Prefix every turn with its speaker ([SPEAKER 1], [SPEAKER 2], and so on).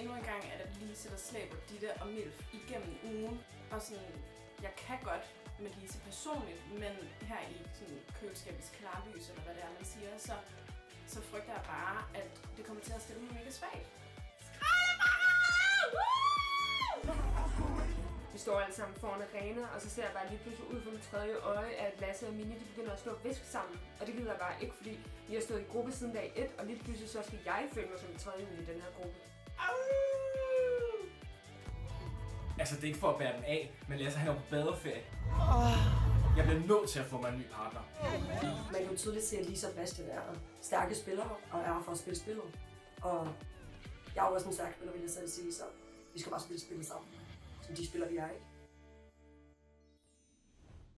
[SPEAKER 1] endnu en gang, at Lise, der slæber Ditte og Milf igennem ugen. Og sådan, jeg kan godt med Lise personligt, men her i sådan, køleskabets klarlys, eller hvad det er, man siger, så frygter jeg bare, at det kommer til at stille mig mega svagt.
[SPEAKER 2] Vi står alle sammen foran arenaen, og så ser jeg bare lige pludselig ud fra mit tredje øje, at Lasse og Mini de begynder at stå og viske sammen. Og det gider jeg bare ikke, fordi vi har stået i gruppe siden dag 1, og lige pludselig så skal jeg føle mig som et tredje i den her gruppe.
[SPEAKER 3] Altså, det er ikke for at bære den af, men Lasse han er på badeferie. Jeg bliver nødt til at få mig en ny partner.
[SPEAKER 4] Man kan jo tydeligt se, at Lise og Bastian er stærke spillere, og er for at spille spillet. Og jeg er jo også en stærk spiller, vil jeg selv sige, så vi skal bare spille spillet sammen. Så de spiller vi er ikke.